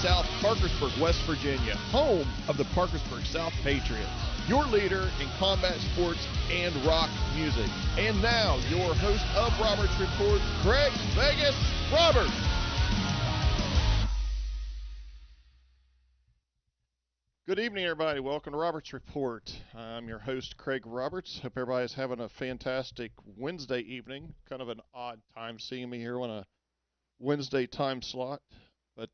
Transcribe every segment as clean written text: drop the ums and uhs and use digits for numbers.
South Parkersburg, West Virginia, home of the Parkersburg South Patriots, your leader in combat sports and rock music. And now, your host of Roberts Report, Craig Vegas Roberts. Good evening, everybody. Welcome to Roberts Report. I'm your host, Craig Roberts. Hope everybody's having a fantastic Wednesday evening. Kind of an odd time seeing me here on a Wednesday time slot. But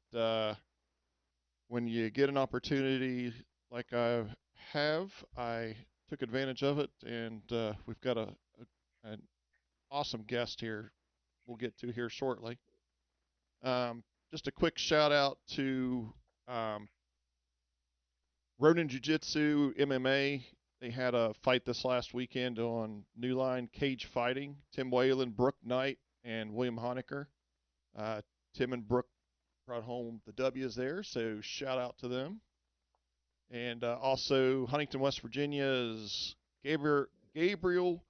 when you get an opportunity like I have, I took advantage of it, and we've got an awesome guest here we'll get to here shortly. Just a quick shout out to Ronin Jiu-Jitsu MMA. They had a fight this last weekend on New Line Cage Fighting. Tim Whalen, Brooke Knight, and William Honecker. Tim and Brooke brought home the W's there, so shout out to them. And also Huntington, West Virginia's Gabriel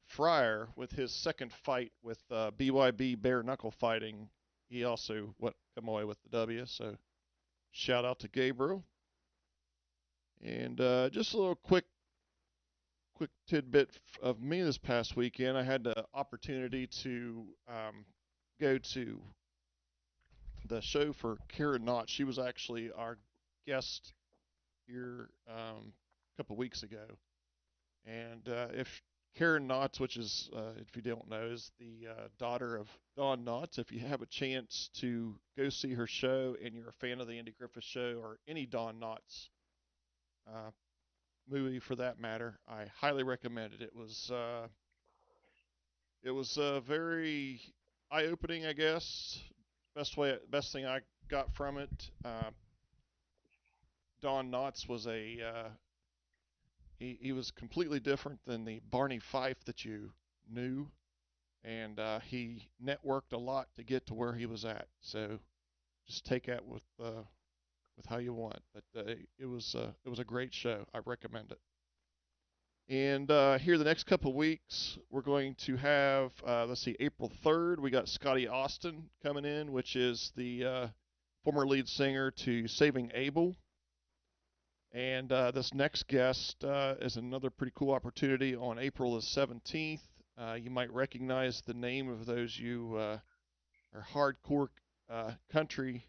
Fryer with his second fight with BYB Bare Knuckle Fighting. He also come away with the W, so shout out to Gabriel. And just a little quick tidbit of me this past weekend. I had the opportunity to go to the show for Karen Knott. She was actually our guest here a couple weeks ago. And if Karen Knott, which is, if you don't know, is the daughter of Don Knott, if you have a chance to go see her show and you're a fan of the Andy Griffith Show or any Don Knotts movie for that matter, I highly recommend it. It was very eye-opening, I guess. Best thing I got from it. Don Knotts was he was completely different than the Barney Fife that you knew, and he networked a lot to get to where he was at. So just take that with how you want. But it was a great show. I recommend it. And here the next couple of weeks, we're going to have, April 3rd, we got Scotty Austin coming in, which is the former lead singer to Saving Abel. And this next guest is another pretty cool opportunity on April the 17th. You might recognize the name of those you are hardcore country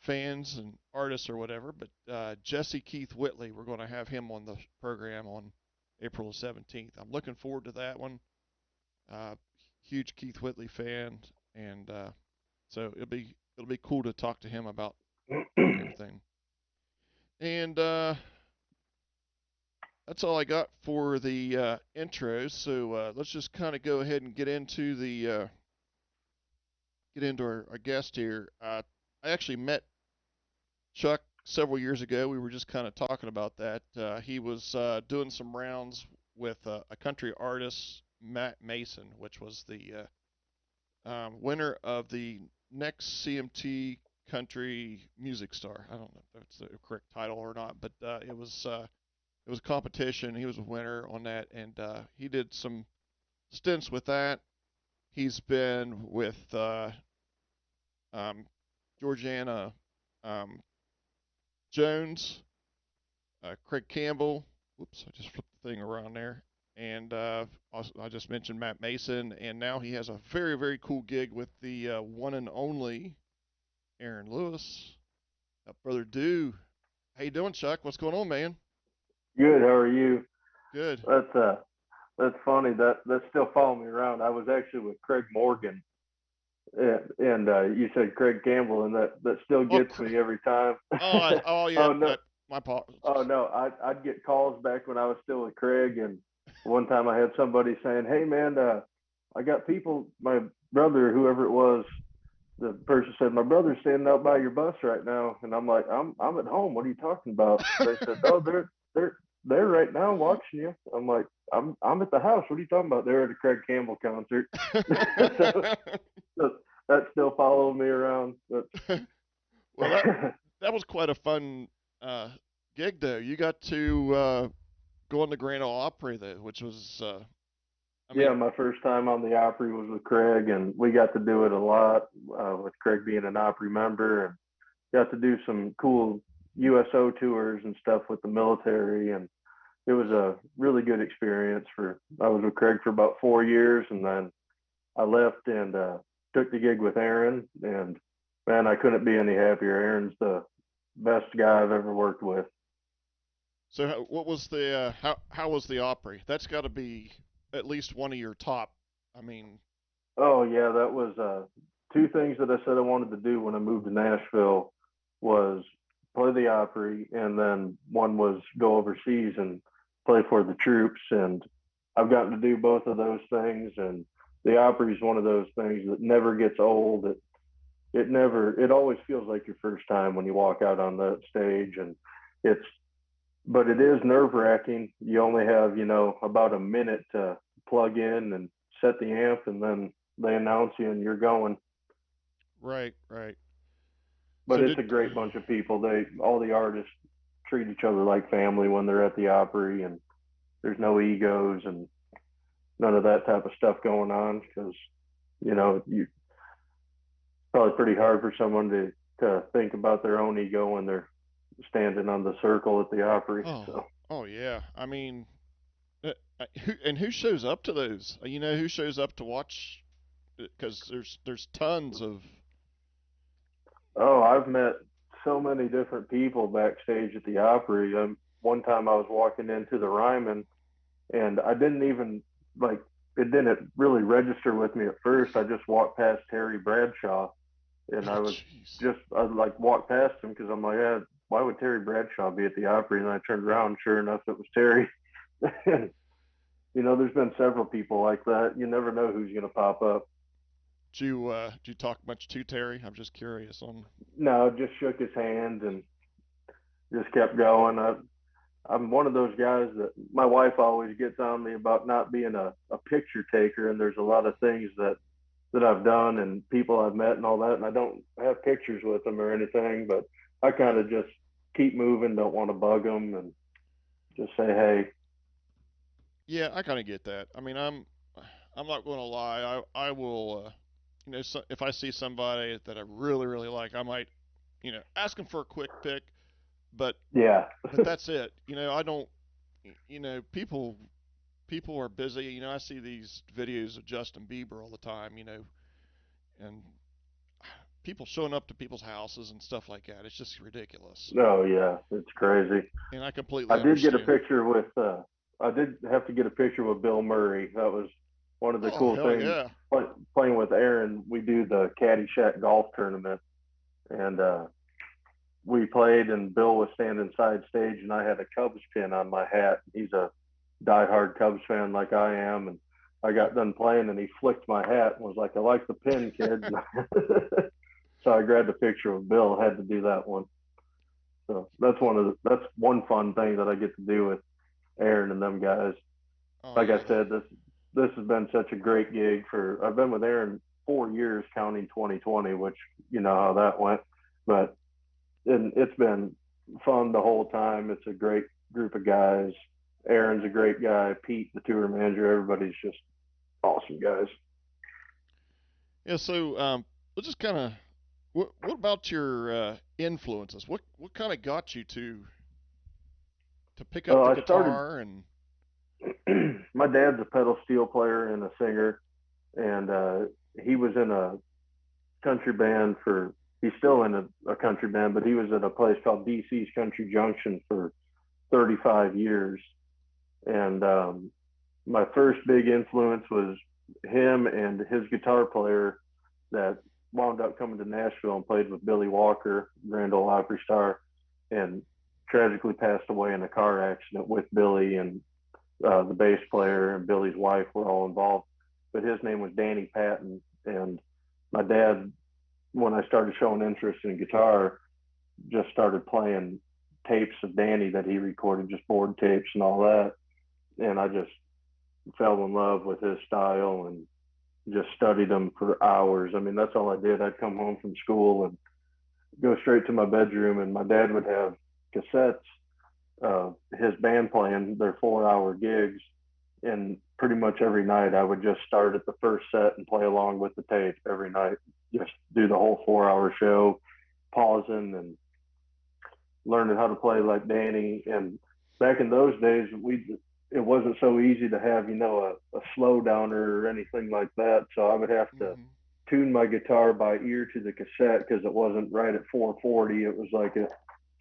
fans and artists or whatever, but Jesse Keith Whitley, we're going to have him on the program on April the 17th. I'm looking forward to that one. Huge Keith Whitley fan, and so it'll be cool to talk to him about everything. And that's all I got for the intro. So let's just kind of go ahead and get into our guest here. I actually met Chuck several years ago. We were just kind of talking about that. He was doing some rounds with a country artist, Matt Mason, which was the winner of the next CMT Country Music Star. I don't know if that's the correct title or not, but it was a competition. He was a winner on that, and he did some stints with that. He's been with Georgiana Jones, Craig Campbell. Whoops, I just flipped the thing around there. And also, I just mentioned Matt Mason, and now he has a very, very cool gig with the one and only Aaron Lewis. Without further ado, how you doing, Chuck? What's going on, man? Good. How are you? Good. That's funny. That's still following me around. I was actually with Craig Morgan, and you said Craig Campbell, and that still gets me every time. Oh yeah. Oh no. My apologies. Oh no. I'd get calls back when I was still with Craig, and one time I had somebody saying, "Hey man, I got people. My brother, whoever it was." The person said, "My brother's standing out by your bus right now," and I'm like, "I'm at home. What are you talking about?" They said, "Oh, they're right now watching you." I'm like, "I'm at the house. What are you talking about?" They're at a Craig Campbell concert. so that still follows me around. But well, that was quite a fun gig, though. You got to go on the Grand Ole Opry, though, which was yeah, my first time on the Opry was with Craig, and we got to do it a lot with Craig being an Opry member, and got to do some cool USO tours and stuff with the military, and it was a really good experience. For I was with Craig for about 4 years, and then I left and took the gig with Aaron, and man, I couldn't be any happier. Aaron's the best guy I've ever worked with. So what was the how was the Opry? That's got to be at least one of your top. I mean, Oh yeah, that was two things that I said I wanted to do when I moved to Nashville was play the Opry, and then one was go overseas and play for the troops. And I've gotten to do both of those things, and the Opry is one of those things that never gets old. It always feels like your first time when you walk out on that stage, and it's but it is nerve wracking. You only have, about a minute to plug in and set the amp, and then they announce you and you're going. right, right. But So it's did a great bunch of people. All the artists treat each other like family when they're at the Opry, and there's no egos and none of that type of stuff going on because, you probably pretty hard for someone to think about their own ego when they're standing on the circle at the Opry. oh So, oh yeah. I mean, who shows up to those? You know, who shows up to watch? Because there's tons of. oh, I've met so many different people backstage at the Opry. One time I was walking into the Ryman, and I didn't even like it didn't really register with me at first. I just walked past Terry Bradshaw, and Oh jeez. I like walked past him because I'm like, why would Terry Bradshaw be at the Opry? And I turned around, sure enough, it was Terry. And there's been several people like that. You never know who's going to pop up. Did you talk much to Terry? I'm just curious on. No, just shook his hand and just kept going. I'm one of those guys that my wife always gets on me about not being a picture taker, and there's a lot of things that I've done and people I've met and all that, and I don't have pictures with them or anything, but I kind of just keep moving, don't want to bug them, and just say hey. Yeah, I kind of get that. I mean, I'm not going to lie. I will. So if I see somebody that I really like, I might, ask them for a quick pic. But Yeah. but that's it. I don't. People are busy. I see these videos of Justin Bieber all the time. And people showing up to people's houses and stuff like that. It's just ridiculous. Oh yeah, it's crazy. And I completely I did get a understand. picture with I did have to get a picture with Bill Murray. That was one of the Oh cool hell things. yeah. Playing with Aaron, we do the Caddyshack golf tournament, and we played, and Bill was standing side stage, and I had a Cubs pin on my hat. He's a diehard Cubs fan like I am, and I got done playing, and he flicked my hat and was like, "I like the pin, kid." So I grabbed a picture of Bill. Had to do that one. So that's one fun thing that I get to do with Aaron and them guys. Oh Like yeah. I said, this has been such a great gig for. I've been with Aaron 4 years, counting 2020, which you know how that went. But and it's been fun the whole time. It's a great group of guys. Aaron's a great guy. Pete, the tour manager, everybody's just awesome guys. Yeah. So let's just kind of. What about your influences? What kind of got you to pick up the I started. guitar and. My dad's a pedal steel player and a singer, and he was in a country band for. He's still in a country band, but he was at a place called DC's Country Junction for 35 years. And my first big influence was him and his guitar player that wound up coming to Nashville and played with Billy Walker, Grand Ole Opry star, and tragically passed away in a car accident with Billy, and the bass player and Billy's wife were all involved. But his name was Danny Patton, and my dad, when I started showing interest in guitar, just started playing tapes of Danny that he recorded, just board tapes and all that. And I just fell in love with his style and just studied him for hours. I mean, that's all I did. I'd come home from school and go straight to my bedroom, and my dad would have cassettes of his band playing their 4 hour gigs. And pretty much every night I would just start at the first set and play along with the tape every night, just do the whole 4 hour show. pausing and learning how to play like Danny. And back in those days, it wasn't so easy to have a slow downer or anything like that. So I would have to Hmm. tune my guitar by ear to the cassette because it wasn't right at 440. It was like at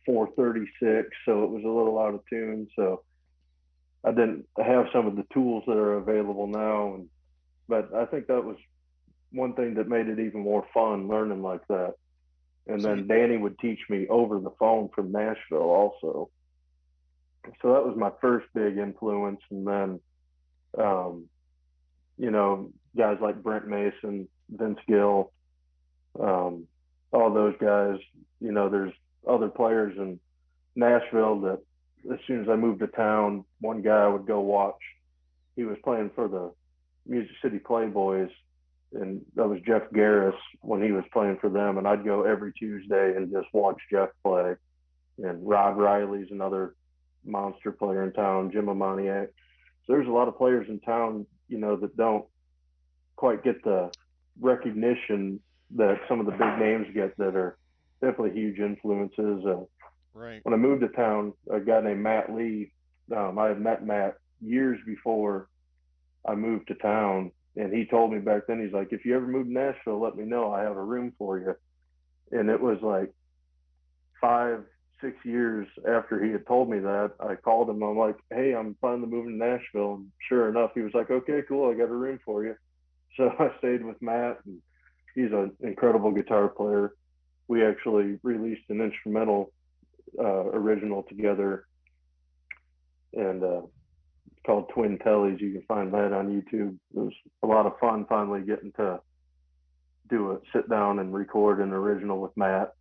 436, so it was a little out of tune. So I didn't have some of the tools that are available now, but I think that was one thing that made it even more fun learning like that. And So you, then Danny would teach me over the phone from Nashville also. So that was my first big influence. And then, um, guys like Brent Mason, Vince Gill, um, all those guys. There's other players in Nashville that as soon as I moved to town, one guy I would go watch. He was playing for the Music City Playboys, and that was Jeff Garris when he was playing for them. And I'd go every Tuesday and just watch Jeff play. And Rod Riley's another monster player in town, Jim Amaniak. So there's a lot of players in town, that don't quite get the recognition that some of the big names get that are definitely huge influences. right. When I moved to town, a guy named Matt Lee, I had met Matt years before I moved to town, and he told me back then, he's like, if you ever move to Nashville, let me know. I have a room for you. And it was like 5, 6 years after he had told me that, I called him. I'm like, hey, I'm finally moving to Nashville. And sure enough, he was like, okay, cool. I got a room for you. So I stayed with Matt, and he's an incredible guitar player. We actually released an instrumental original together, and called Twin Tellies. You can find that on YouTube. It was a lot of fun finally getting to do a sit down and record an original with Matt.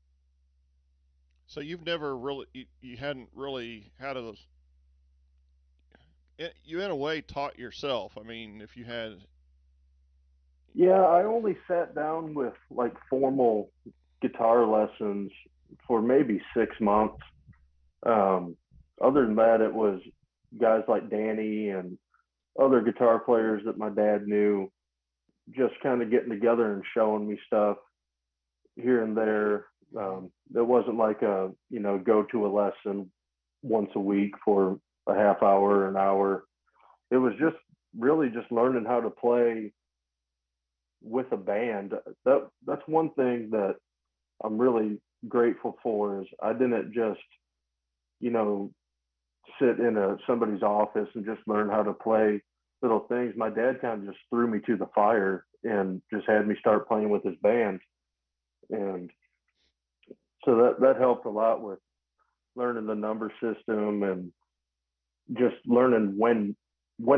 So you've never really, you hadn't really had a, you in a way taught yourself. I mean, if you had, Yeah, I only sat down with like formal guitar lessons for maybe 6 months. Um, Other than that, it was guys like Danny and other guitar players that my dad knew just kind of getting together and showing me stuff here and there. hmm, There wasn't like go to a lesson once a week for a half hour, an hour. It was just really just learning how to play with a band. That's one thing that I'm really grateful for is I didn't just, you know, sit in somebody's office and just learn how to play little things. My dad kind of just threw me to the fire and just had me start playing with his band. And so that helped a lot with learning the number system and just learning when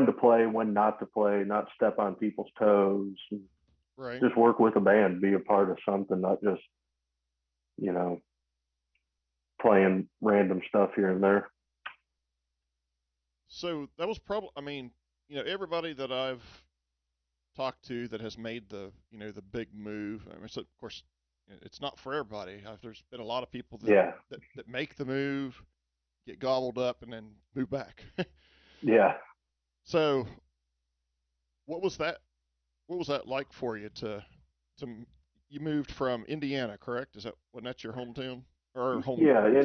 to play, when not to play, not step on people's toes, right. just work with a band, be a part of something, not just you know playing random stuff here and there. So that was probably, I mean, everybody that I've talked to that has made the, the big move. I mean, so of course, it's not for everybody. There's been a lot of people that, Yeah, that make the move, get gobbled up, and then move back. yeah, So what was that? What was that like for you to you moved from Indiana, correct? Is that wasn't that your hometown or home yeah.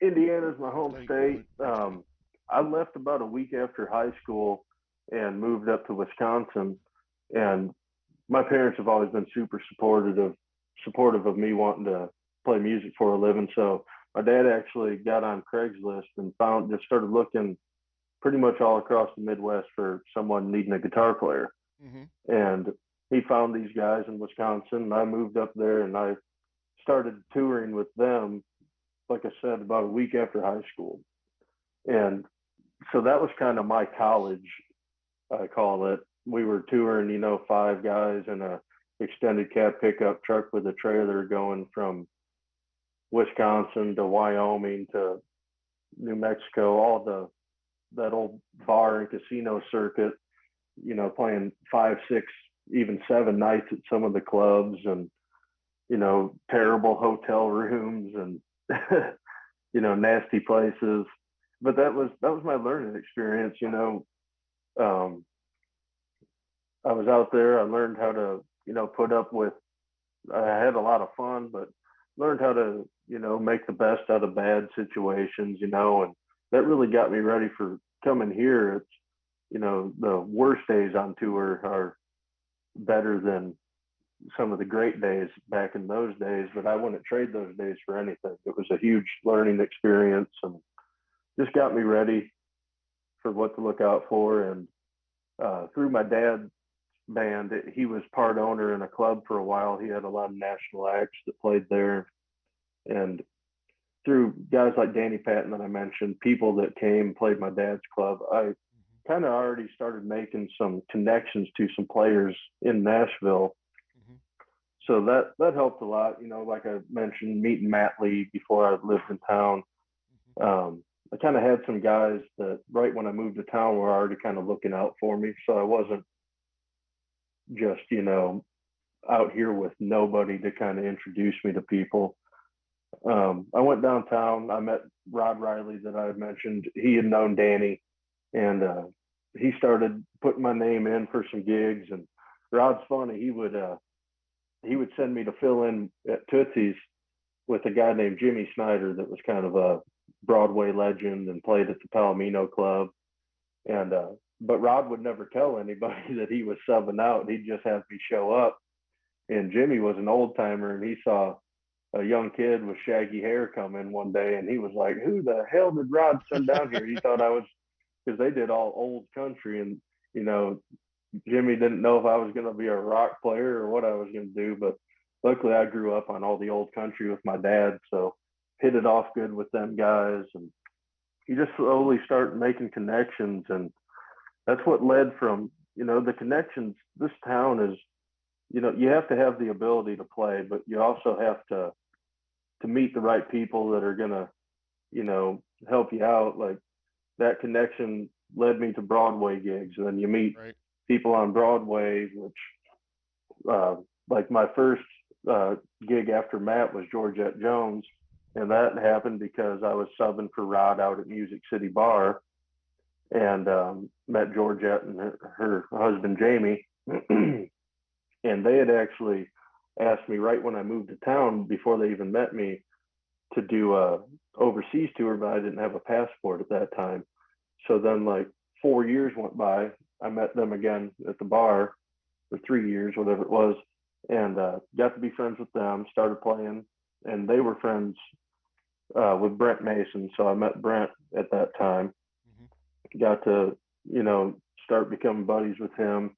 Indiana's my home state? state. Home state. I left about a week after high school and moved up to Wisconsin. And my parents have always been super supportive of me wanting to play music for a living. So my dad actually got on Craigslist and just started looking pretty much all across the Midwest for someone needing a guitar player. Mm-hmm. And he found these guys in Wisconsin, and I moved up there and I started touring with them, like I said, about a week after high school. And so that was kind of my college, I call it. We were touring, 5 guys in a extended cab pickup truck with a trailer going from Wisconsin to Wyoming to New Mexico, all that old bar and casino circuit, playing 5, 6, even 7 nights at some of the clubs, and terrible hotel rooms and nasty places. But that was my learning experience. Um, I was out there. I learned how to put up with. I had a lot of fun, but learned how to, make the best out of bad situations, and that really got me ready for coming here. It's, the worst days on tour are better than some of the great days back in those days, but I wouldn't trade those days for anything. It was a huge learning experience and just got me ready for what to look out for. And through my dad's band, he was part owner in a club for a while. He had a lot of national acts that played there. And through guys like Danny Patton that I mentioned, people that came and played my dad's club, I Hmm. kind of already started making some connections to some players in Nashville. Hmm. So that helped a lot. Like I mentioned, meeting Matt Lee before I lived in town. Hmm. I kind of had some guys that right when I moved to town were already kind of looking out for me. So I wasn't just, out here with nobody to kind of introduce me to people. I went downtown. I met Rod Riley that I had mentioned. He had known Danny, and he started putting my name in for some gigs. And Rod's funny. He would send me to fill in at Tootsie's with a guy named Jimmy Snyder that was kind of a Broadway legend and played at the Palomino Club. And but Rod would never tell anybody that he was subbing out. He'd just have me show up. And Jimmy was an old timer, and he saw a young kid with shaggy hair come in one day, and he was like, "Who the hell did Rod send down here?" He thought I was, because they did all old country, and you know, Jimmy didn't know if I was going to be a rock player or what I was going to do. But luckily, I grew up on all the old country with my dad, so hit it off good with them guys, and you just slowly start making connections, and that's what led from the connections. This town is, you have to have the ability to play, but you also have to meet the right people that are gonna, help you out. Like that connection led me to Broadway gigs, and then you meet Right. people on Broadway, which uh, like my first gig after Matt was Georgette Jones, and that happened because I was subbing for Rod out at Music City Bar, and met Georgette and her husband Jamie, and they had actually asked me right when I moved to town before they even met me to do a overseas tour, but I didn't have a passport at that time. So then, like 4 years went by. I met them again at the bar for 3 years, whatever it was, and got to be friends with them. Started playing, and they were friends with Brent Mason. So I met Brent at that time. Hmm. Got to start becoming buddies with him,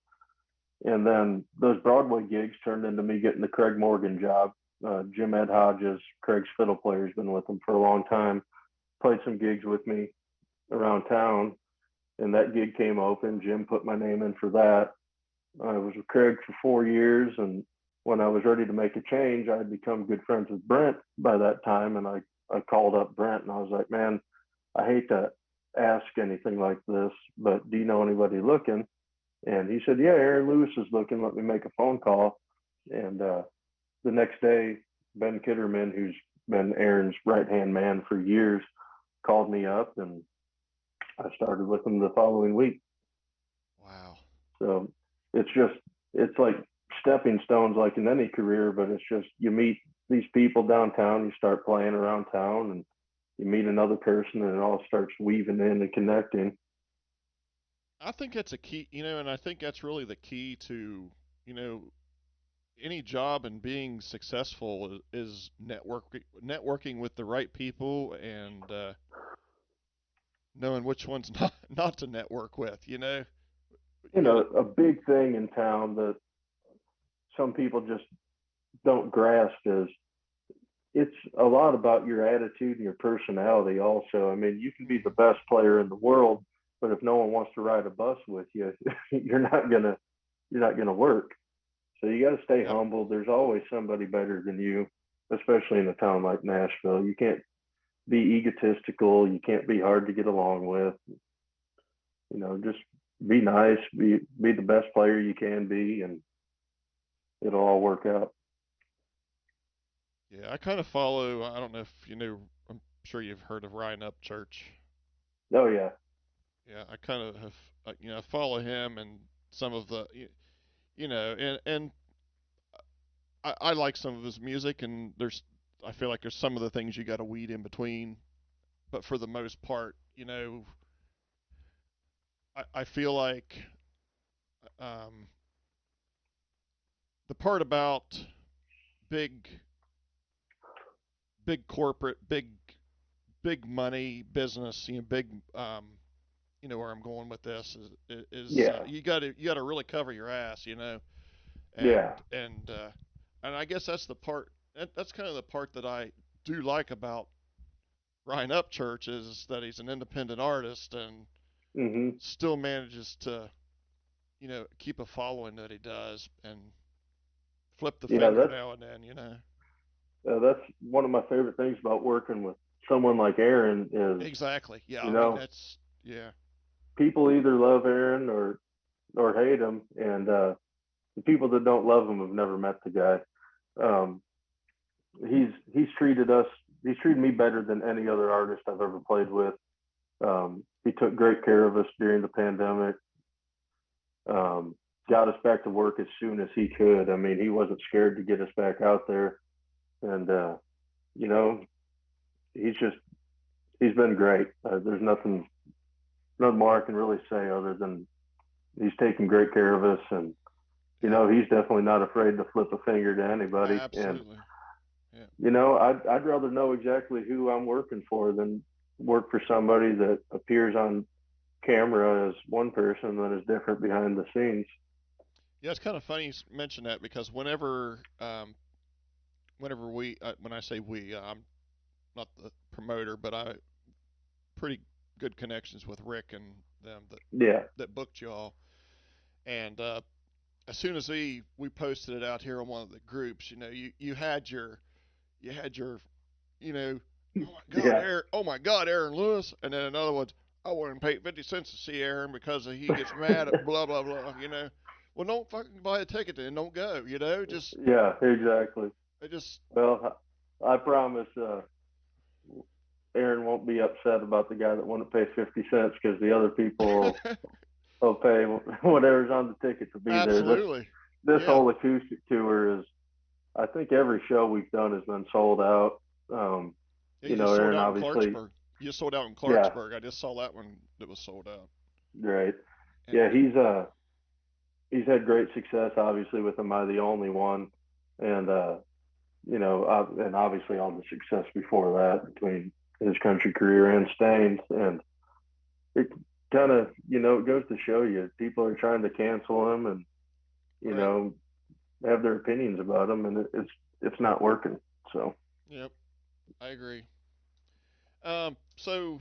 and then those Broadway gigs turned into me getting the Craig Morgan job. Jim Ed Hodges, Craig's fiddle player, has been with him for a long time. Played some gigs with me around town, and that gig came open. Jim put my name in for that. I was with Craig for 4 years, and when I was ready to make a change, I had become good friends with Brent by that time, and I called up Brent and I was like, man, I hate to ask anything like this, but do you know anybody looking? And he said, yeah, Aaron Lewis is looking. Let me make a phone call. And the next day, Ben Kitterman, who's been Aaron's right hand man for years, called me up, and I started with him the following week. Wow. So it's just, it's like stepping stones, like in any career, but it's just you meet these people downtown, you start playing around town, and you meet another person, and it all starts weaving in and connecting. I think that's a key, and I think that's really the key to, you know, any job and being successful is networking with the right people and knowing which ones not to network with. You A big thing in town that some people just don't grasp is it's a lot about your attitude and your personality also. I mean, you can be the Mhm. best player in the world, but if no one wants to ride a bus with you, you're not gonna you're not gonna work. So you got to stay Yep. humble. There's always somebody better than you, especially in a town like Nashville. You can't be egotistical. You can't be hard to get along with. Just be nice. Be the best player you can be, and it'll all work out. Yeah, I kind of follow. I don't know if you know. I'm sure you've heard of Ryan Upchurch. Oh yeah, Yeah, I kind of have. Follow him and some of the. And I like some of his music, and there's I feel like there's some of the things you got to weed in between, but for the most part, I feel like um, the part about big big corporate, big money business, big where I'm going with this is Yeah, you got to really cover your ass, yeah, and I guess that's the part that's kind of the part that I do like about Ryan Upchurch is that he's an independent artist and mhm, still manages to keep a following that he does and flip the yeah. finger now and then. That's one of my favorite things about working with someone like Aaron is, Exactly. Yeah. you I mean know, that's yeah. people either love Aaron or hate him, and the people that don't love him have never met the guy. Um, he's treated us, he's treated me better than any other artist I've ever played with. He took great care of us during the pandemic. Um, got us back to work as soon as he could. I mean, he wasn't scared to get us back out there, and you know, he's just he's been great. There's nothing more I can really say other than he's taking great care of us, and Yeah. he's definitely not afraid to flip a finger to anybody. And Absolutely. Yeah. I'd rather know exactly who I'm working for than work for somebody that appears on camera as one person that is different behind the scenes. Yeah, it's kind of funny you mention that because whenever when I say we, I'm not the promoter, but I pretty good connections with Rick and them Yeah, that booked you all. And as soon as we posted it out here on one of the groups, you had your you know yeah, Oh my God, Aaron Lewis, and then another one's I wouldn't pay 50 cents to see Aaron because he gets mad at blah blah blah. Well, don't fucking buy a ticket then. Don't go. Just yeah, exactly. I just Well, I promise Aaron won't be upset about the guy that won't pay 50 cents because the other people will pay whatever's on the ticket to be there. absolutely. This Yeah. whole acoustic tour is, I think every show we've done has been sold out. Um, Yeah, you just sold Aaron out in obviously, Clarksburg. You just sold out in yeah, Clarksburg. I just saw that one that was sold out. right, yeah, And he's had great success obviously with Am I the Only One, and and obviously all the success before that between his country career and Stained, and it kind of it goes to show you people are trying to cancel him and you right. know have their opinions about him, and it's not working. So Yep. I agree. So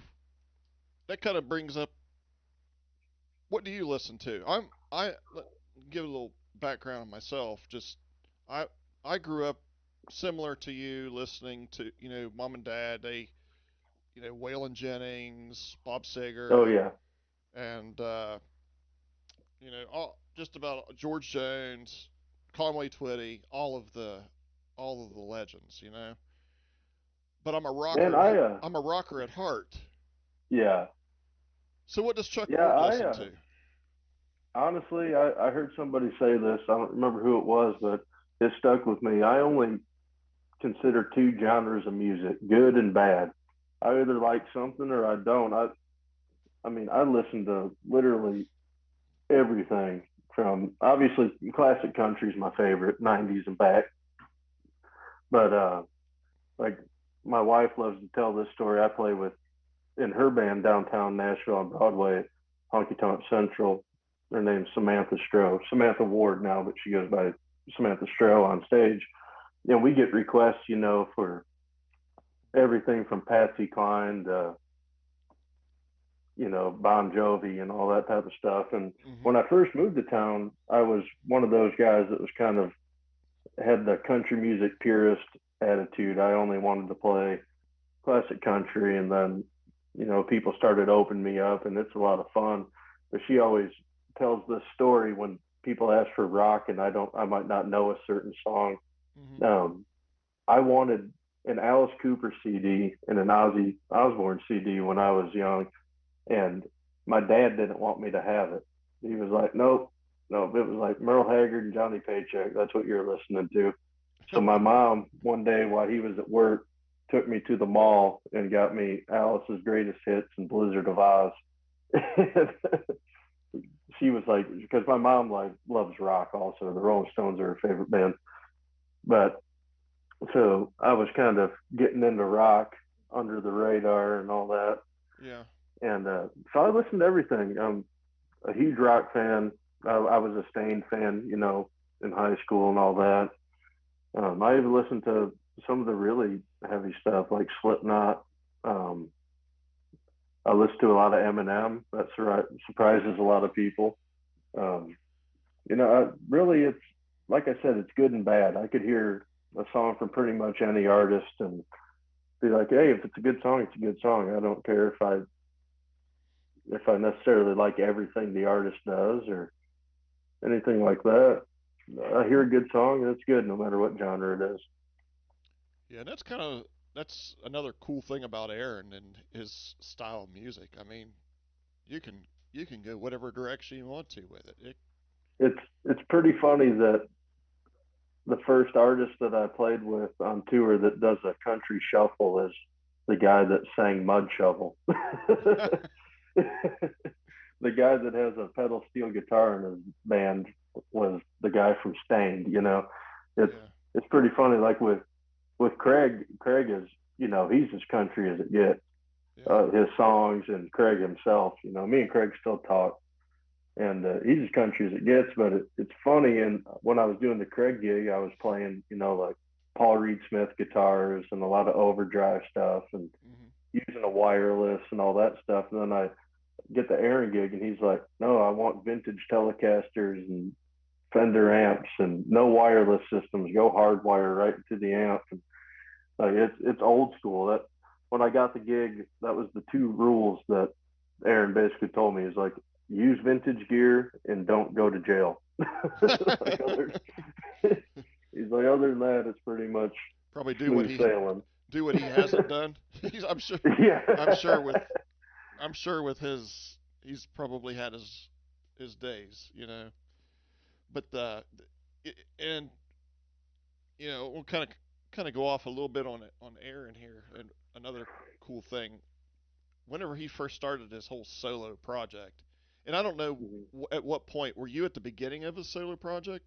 that kind of brings up what do you listen to? Give a little background on myself. Just I I grew up similar to you, listening to mom and dad. They Waylon Jennings, Bob oh Seger, yeah, and just about George Jones, Conway Twitty, all of the legends. But I'm a man, rocker. I I'm a rocker at heart. yeah, So what does Chuck yeah, Ward I listen to? honestly I heard somebody say this. I don't remember who it was, but it stuck with me. I only consider two genres of music, good and bad. I either like something or I don't. I mean, I listen to literally everything from obviously classic country is my favorite, 90s and back. But like my wife loves to tell this story. I play with in her band downtown Nashville on Broadway, Honky Tonk Central. Her name's Samantha Stroh, Samantha Ward now, but she goes by Samantha Stroh on stage. We get requests, for everything from Patsy Cline to Bon Jovi and all that type of stuff. And Hmm. when I first moved to town, I was one of those guys that was kind of had the country music purist attitude. I only wanted to play classic country, and then people started opening me up, and it's a lot of fun. But she always tells this story when people ask for rock, and I might not know a certain song. Hmm. Um, I wanted an Alice Cooper CD and an Ozzy Osbourne CD when I was young, and my dad didn't want me to have it. He was like, nope, nope. It was like Merle Haggard and Johnny Paycheck. That's what you're listening to. So my mom one day while he was at work took me to the mall and got me Alice's Greatest Hits and Blizzard of Oz. She was like, because my mom like loves rock also. The Rolling Stones are her favorite band. But so I was kind of getting into rock under the radar and all that. Yeah. And so I listened to everything. I'm a huge rock fan. I was a Stain fan, in high school and all that. I even listened to some of the really heavy stuff like Slipknot. Um, I listened to a lot of Eminem. That surprises a lot of people. Um, really, it's like I said, it's good and bad. I could hear a song from pretty much any artist and be like, hey, if it's a good song, it's a good song. I don't care if I necessarily like everything the artist does or anything like that. I hear a good song and it's good no matter what genre it is. Yeah, and that's another cool thing about Aaron and his style of music. I mean, you can you can go whatever direction you want to with it. It's pretty funny that the first artist that I played with on tour that does a country shuffle is the guy that sang Mud Shovel. The guy that has a pedal steel guitar in his band was the guy from Stained. It's Yeah. it's pretty funny. Like with Craig, Craig is he's as country as it gets. Yeah. His songs and Craig himself. Me and Craig still talk, and he's as country as it gets. But it's funny. And when I was doing the Craig gig, I was playing like Paul Reed Smith guitars and a lot of overdrive stuff and Hmm. using a wireless and all that stuff. And then I get the Aaron gig, and he's like, "No, I want vintage Telecasters and Fender amps and no wireless systems. Go hardwire right into the amp." And like it's old school. That when I got the gig, that was the two rules that Aaron basically told me is like use vintage gear and don't go to jail. Like he's like other than that, it's pretty much Probably smooth sailing. do what he hasn't done. Yeah. I'm sure with I'm sure with his he's probably had his days. But and we'll kind of go off a little bit on Aaron here. And another cool thing, whenever he first started his whole solo project, and I don't know at what point were you at the beginning of his solo project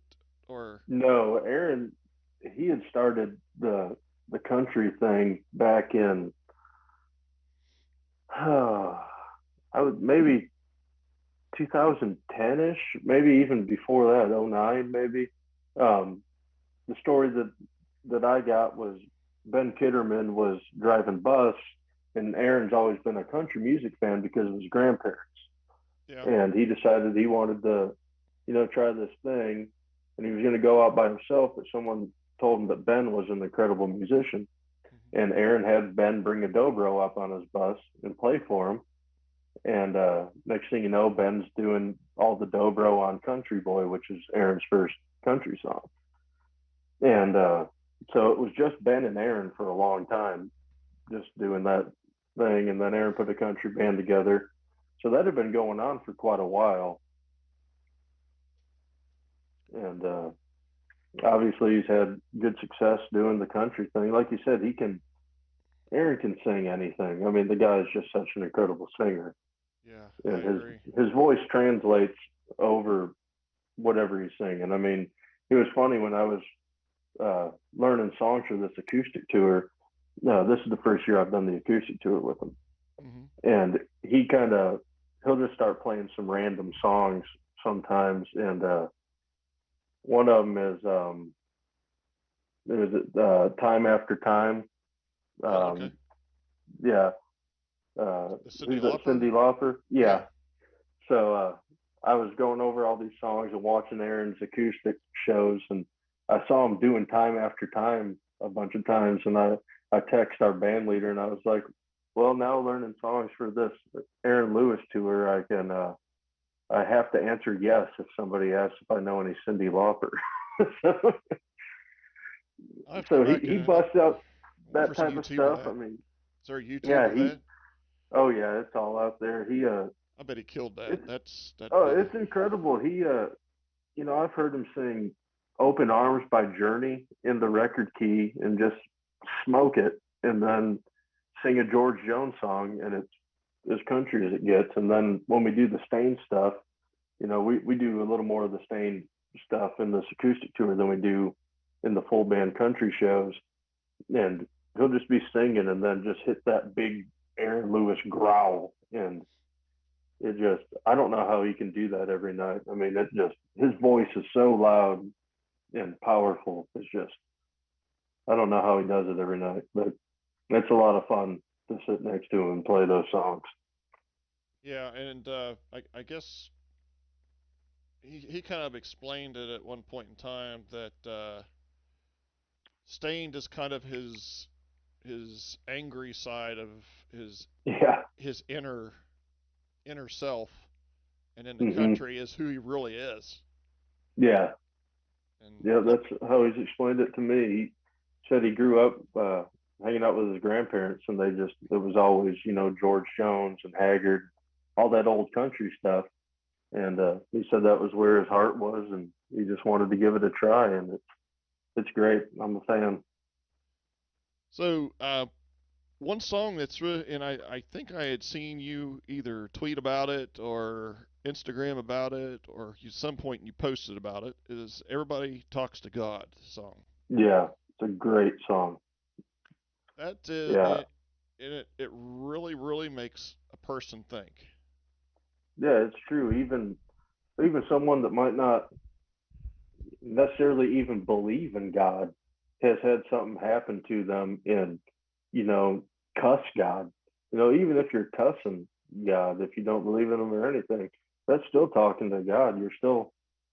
or No, Aaron, he had started the country thing back in I would maybe 2010ish, maybe even before that, '09 maybe. Um, the story that I got was Ben Kitterman was driving bus, and Aaron's always been a country music fan because of his grandparents, yeah? and he decided he wanted to, try this thing, and he was going to go out by himself, but someone told him that Ben was an incredible musician, Hmm. and Aaron had Ben bring a dobro up on his bus and play for him. And next thing you know, Ben's doing all the dobro on Country Boy, which is Aaron's first country song. And so it was just Ben and Aaron for a long time, just doing that thing. And then Aaron put a country band together. So that had been going on for quite a while. And obviously he's had good success doing the country thing. Like you said, Aaron can sing anything. I mean, the guy is just such an incredible singer. Yeah, I And agree. his voice translates over whatever he's singing. I mean, it was funny when I was learning songs for this acoustic tour. No, this is the first year I've done the acoustic tour with him, Hmm. and he'll just start playing some random songs sometimes, and one of them is time after time. Oh, okay. Um, yeah, The Cindy who's that? Lauper. Cindy Lauper. Yeah. Yeah. So I was going over all these songs and watching Aaron's acoustic shows, and I saw him doing time after time a bunch of times, and I texted our band leader and I was like, well, now learning songs for this Aaron Lewis tour, I have to answer yes if somebody asks if I know any Cindy Lauper. so I'll have to go so back he and busts out look for that some type of YouTube of stuff. I that. mean, Is there a YouTube yeah, of that? oh yeah, it's all out there. I bet he killed that. It's That'd oh, be it's incredible. I've heard him sing Open Arms by Journey in the record key and just smoke it, and then sing a George Jones song, and it's as country as it gets. And then when we do the Stain stuff, we do a little more of the Stain stuff in this acoustic tour than we do in the full band country shows. And he'll just be singing and then just hit that big Aaron Lewis growl, and it just, I don't know how he can do that every night. I mean, it just, his voice is so loud and powerful. It's just, I don't know how he does it every night, but it's a lot of fun to sit next to him and play those songs. Yeah, and I guess he kind of explained it at one point in time that Stained is kind of his angry side of his Yeah. his inner self, and in the Hmm. country is who he really is. Yeah. And Yeah. That's how he's explained it to me. He said he grew up hanging out with his grandparents, and it was always, George Jones and Haggard, all that old country stuff. And he said that was where his heart was, and he just wanted to give it a try. And it's great. I'm a fan. so one song that's really, and I think I had seen you either tweet about it or Instagram about it, or at some point you posted about it, is Everybody Talks to God song. Yeah, it's a great song. That is, Yeah. it really, really makes a person think. Yeah, it's true. Even someone that might not necessarily even believe in God has had something happen to them and, you know, cuss God. Even if you're cussing God, if you don't believe in him or anything, that's still talking to God. You're still,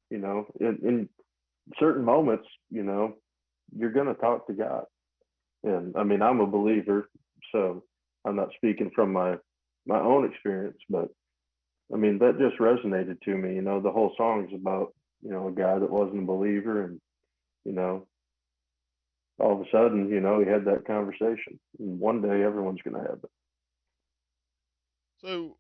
in certain moments, you're going to talk to God. And I mean, I'm a believer, so I'm not speaking from my own experience, but I mean, that just resonated to me. The whole song's about, a guy that wasn't a believer, and, you know, all of a sudden, he had that conversation. And one day everyone's going to have it. So,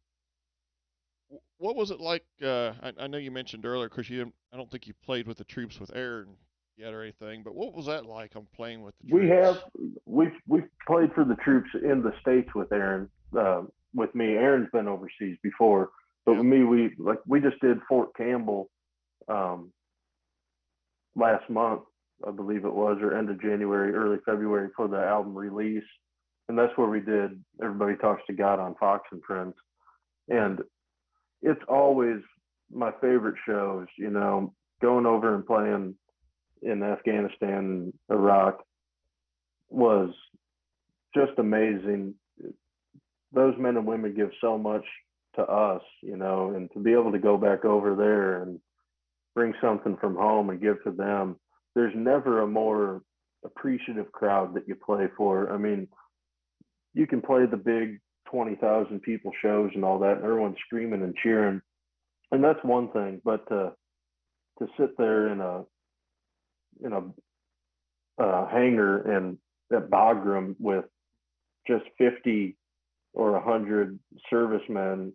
what was it like? I know you mentioned earlier because I don't think you played with the troops with Aaron yet or anything, but what was that like on playing with the We have, troops? we've played for the troops in the States with Aaron, with me. Aaron's been overseas before, but Yeah. with me, we just did Fort Campbell, um, last month, I believe it was, or end of January, early February for the album release. And that's where we did Everybody Talks to God on Fox and Friends. Hmm. And it's always my favorite shows, going over and playing in Afghanistan, Iraq was just amazing. Those men and women give so much to us, and to be able to go back over there and bring something from home and give to them. There's never a more appreciative crowd that you play for. I mean, you can play the big 20,000 people shows and all that, and everyone's screaming and cheering, and that's one thing. But to sit there in a hangar and at Bagram with just 50 or 100 servicemen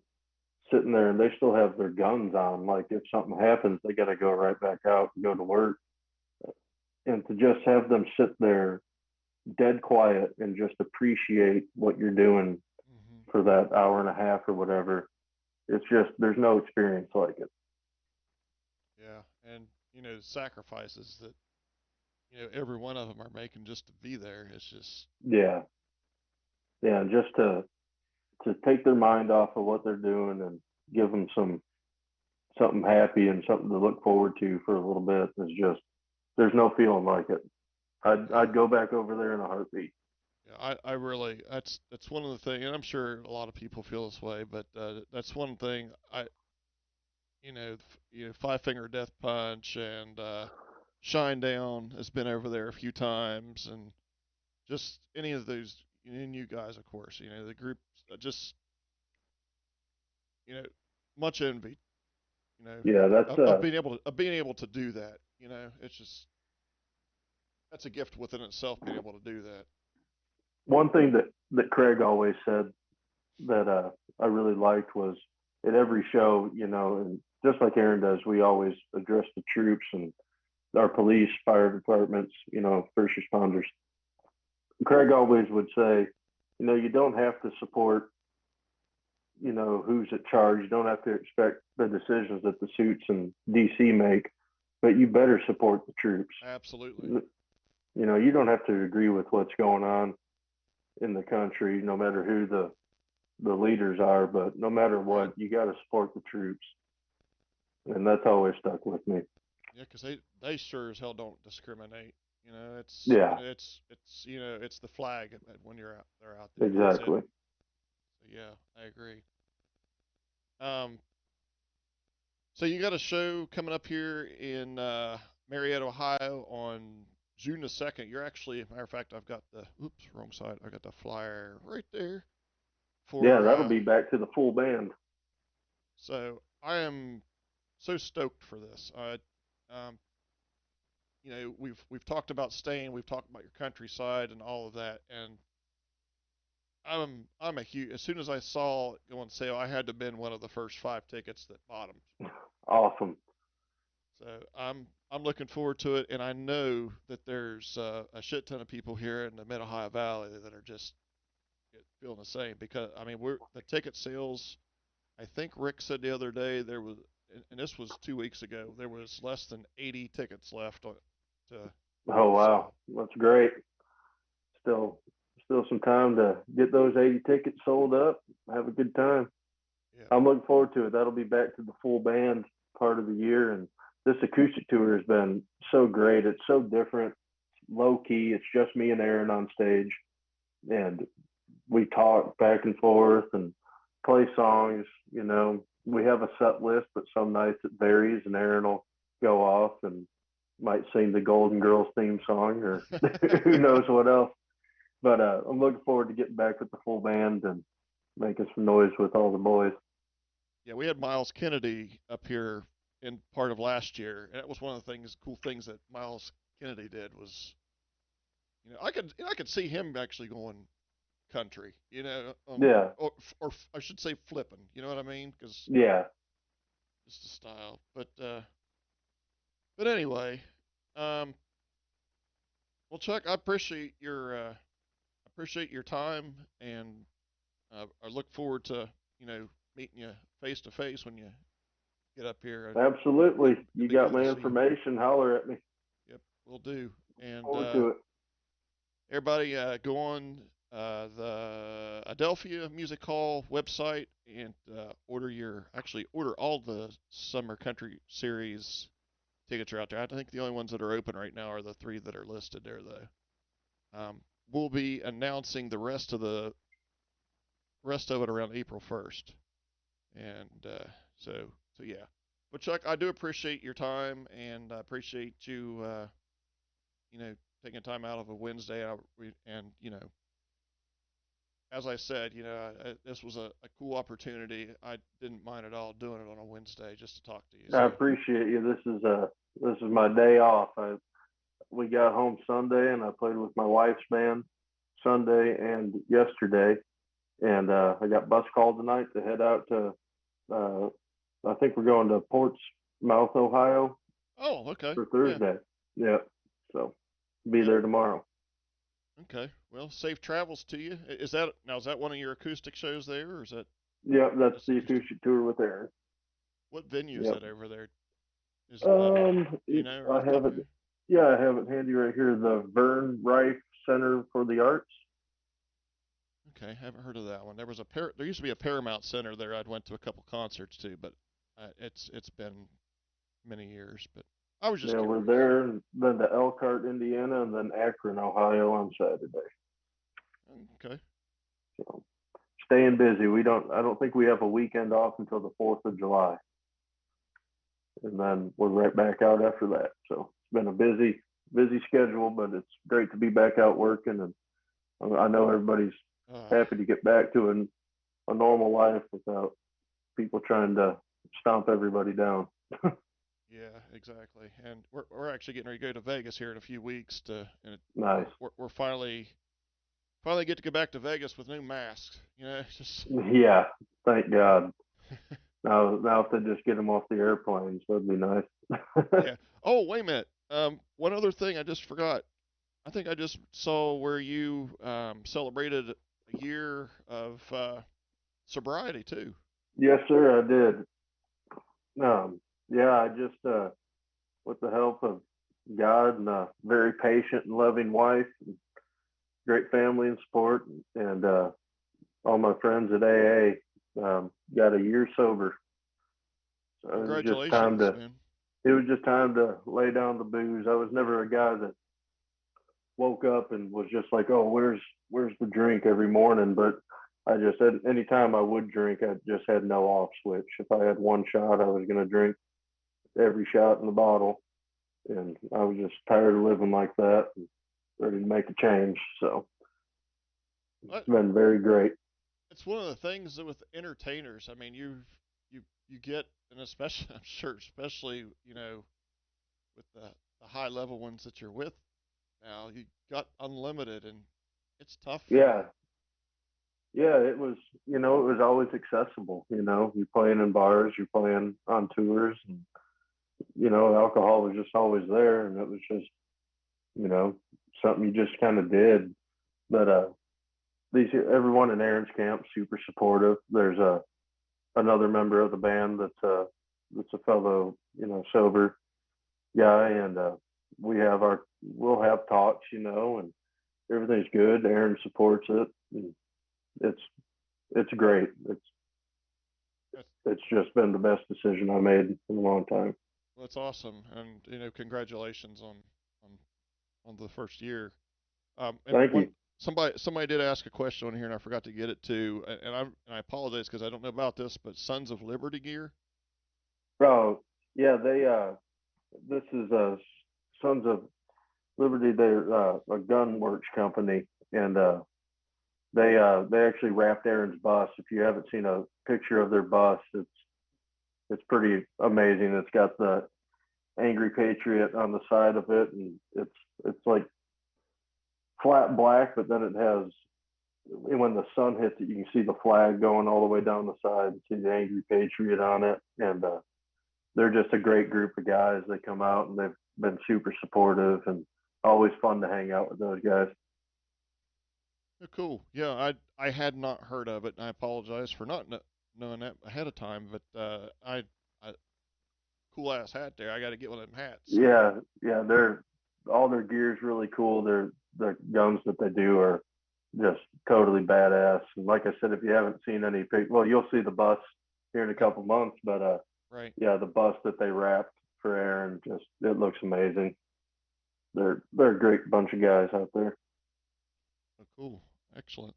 sitting there, and they still have their guns on, like if something happens, they got to go right back out and go to work, and to just have them sit there dead quiet and just appreciate what you're doing Hmm. for that hour and a half or whatever. It's just, there's no experience like it. Yeah, and sacrifices that every one of them are making just to be there. It's just Yeah. Yeah. And just to take their mind off of what they're doing and give them something happy and something to look forward to for a little bit is just, there's no feeling like it. I'd yeah. go back over there in a heartbeat. Yeah, I really that's one of the things, and I'm sure a lot of people feel this way, but that's one thing Five Finger Death Punch and Shine Down has been over there a few times, and just any of those, and you guys, of course, the group, just you know much envy, Yeah, that's of being able to do that. It's just that's a gift within itself being able to do that. one thing that Craig always said that I really liked was at every show, and just like Aaron does, we always address the troops, and our police, fire departments, first responders. Craig always would say, you don't have to support, who's at charge. You don't have to expect the decisions that the suits and DC make, but you better support the troops. Absolutely. You don't have to agree with what's going on in the country, no matter who the leaders are, but no matter Right. what, you got to support the troops, and that's always stuck with me. Yeah, because they sure as hell don't discriminate. You know, Yeah, it's the flag when they're out there. That's it. exactly. So, yeah, I agree. Um, so you got a show coming up here in Marietta, Ohio on June the 2nd. You're actually, matter of fact, I've got the, oops, wrong side. I got the flyer right there Yeah, for, that'll be back to the full band. so I am so stoked for this. Um, we've talked about staying, we've talked about your countryside and all of that, and I'm a huge. As soon as I saw it go on sale, I had to bid one of the first five tickets that bought them. Awesome. So I'm looking forward to it, and I know that there's a shit ton of people here in the Mid Ohio Valley that are just feeling the same because I mean we're the ticket sales. I think Rick said the other day there was, and this was 2 weeks ago. There was less than 80 tickets left to Oh wow, sell. that's great. Still, still some time to get those 80 tickets sold up. Have a good time. Yeah, I'm looking forward to it. That'll be back to the full band part of the year, and this acoustic tour has been so great. It's so different, low key. It's just me and Aaron on stage, and we talk back and forth and play songs. We have a set list, but some nights it varies, and Aaron will go off and might sing the Golden Girls theme song or who knows what else. But I'm looking forward to getting back with the full band and making some noise with all the boys. yeah. We had Miles Kennedy up here in part of last year, and that was one of the cool things that Miles Kennedy did was, I could see him actually going country, Yeah, or I should say flipping. You know what I mean? Because yeah, it's the style. But anyway, um, well, Chuck, I appreciate your time, and I look forward to meeting you face to face when you get up here. absolutely. It'd You be got good to my see you. information. Holler at me. Yep, we'll do. And Forward to it. everybody, go on the Adelphia Music Hall website and order all the Summer Country Series tickets are out there. I think the only ones that are open right now are the three that are listed there, though. We'll be announcing the rest of it around April 1st, and so yeah. But Chuck, I do appreciate your time, and I appreciate you, you know, taking time out of a Wednesday. And as I said, this was a cool opportunity. I didn't mind at all doing it on a Wednesday just to talk to you. I So appreciate you. This is my day off. We got home Sunday, and I played with my wife's band Sunday and yesterday, and I got bus called tonight to head out to. Uh, I think we're going to Portsmouth, Ohio, oh, okay, for yeah, Thursday. Yeah, so be yep, there tomorrow. okay. Well, safe travels to you. Is that one of your acoustic shows there, or is that Yep, that's just the acoustic? acoustic tour with Aaron. What venue is Yep. that over there? Is it do you It's know I off the top have of it. your head? Yeah, I have it handy right here. The Vern Rife Center for the Arts. Okay, haven't heard of that one. There used to be a Paramount Center there. I'd went to a couple concerts to, but it's been many years. But I was just Yeah, we're curious. there, and then to Elkhart, Indiana, and then Akron, Ohio on Saturday. Okay. So staying busy. We don't. I don't think we have a weekend off until the 4th of July, and then we're right back out after that. So it's been a busy schedule, but it's great to be back out working, and I know everybody's Uh, happy to get back to a normal life without people trying to stomp everybody down. yeah, exactly. And we're actually getting ready to go to Vegas here in a few weeks Nice. we're finally get to go back to Vegas with new masks. It's just Yeah, thank God. Now if they just get them off the airplanes, that'd be nice. yeah. Oh, wait a minute. One other thing I just forgot. I think I just saw where you celebrated a year of sobriety too. Yes, sir, I did. Yeah, I just with the help of God and a very patient and loving wife, and great family and support, and all my friends at AA, got a year sober. So Congratulations, man. it was just time to lay down the booze. I was never a guy that woke up and was just like, oh, where's the drink every morning? But I just had any time I would drink, I just had no off switch. If I had one shot, I was gonna drink every shot in the bottle, and I was just tired of living like that and ready to make a change. So it's But been very great. it's one of the things that with entertainers. I mean, you get, and especially I'm sure, especially with the high level ones that you're with now, you got unlimited, and it's tough for. Yeah, yeah, it was. It was always accessible. You're playing in bars, you're playing on tours, and alcohol was just always there, and it was just you know something you just kind of did. But these everyone in Aaron's camp super supportive. There's another member of the band that's a fellow sober guy, and we'll have talks, and everything's good. Aaron supports it. And it's it's great. That's, It's just been the best decision I made in a long time. that's awesome, and congratulations on the first year. And Thank one you. somebody did ask a question on here, and I forgot to get it to, and I apologize because I don't know about this, but Sons of Liberty gear. Oh yeah, they this is Sons of Liberty. They're a gunworks company, and they actually wrapped Aaron's bus. If you haven't seen a picture of their bus, it's pretty amazing. It's got the Angry Patriot on the side of it, and it's like flat black, but then it has when the sun hits it, you can see the flag going all the way down the side and see the Angry Patriot on it. And they're just a great group of guys. They come out and they've been super supportive and always fun to hang out with those guys. Oh, cool. Yeah, I had not heard of it, and I apologize for not knowing that ahead of time. But I cool ass hat there. I got to get one of them hats. So Yeah, yeah, they're all their gear is really cool. The guns that they do are just totally badass. And like I said, if you haven't seen any well, you'll see the bus here in a yep, couple months. But right. yeah, the bus that they wrapped for Aaron just it looks amazing. They're a great bunch of guys out there. Oh, cool. Excellent.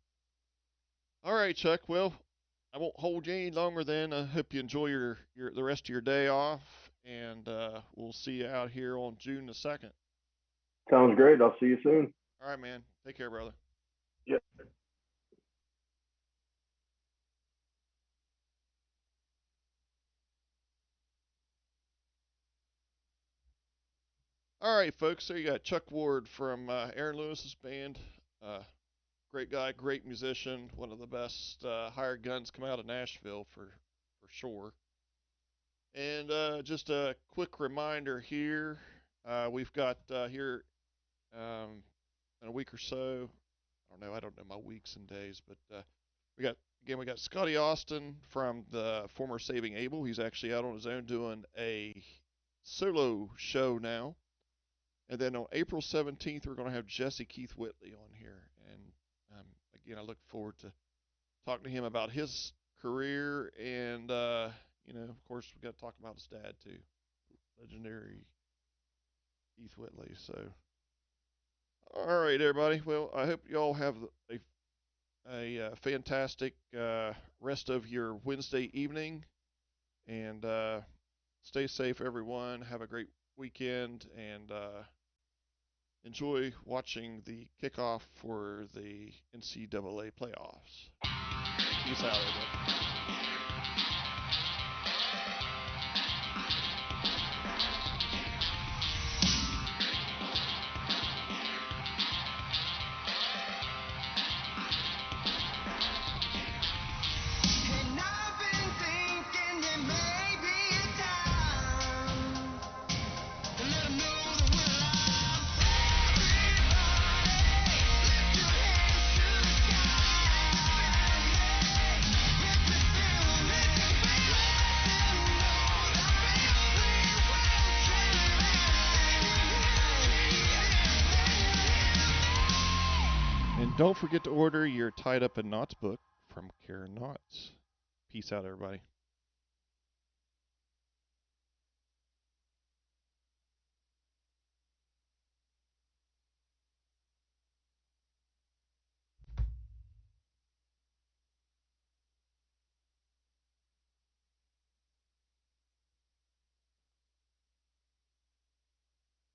All right, Chuck. Well, I won't hold you any longer. Then I hope you enjoy your the rest of your day off, and we'll see you out here on June the 2nd. Sounds great. I'll see you soon. All right, man. Take care, brother. Yeah. All right, folks. There you got Chuck Ward from Aaron Lewis's band. Uh, Great guy, great musician, one of the best hired guns come out of Nashville for sure. And just a quick reminder here, we've got here um, in a week or so. I don't know my weeks and days, but we got Scotty Austin from the former Saving Abel. He's actually out on his own doing a solo show now. And then on April 17th, we're going to have Jesse Keith Whitley on here. And again, I look forward to talking to him about his career. And, of course, we got to talk about his dad, too. Legendary Keith Whitley. So, all right, everybody. Well, I hope you all have a fantastic rest of your Wednesday evening. And stay safe, everyone. Have a great weekend. And, enjoy watching the kickoff for the NCAA playoffs. Peace out, everyone. And I've been thinking that maybe it's time to let 'em know that we're And don't forget to order your Tied Up in Knots book from Karen Knots. Peace out, everybody.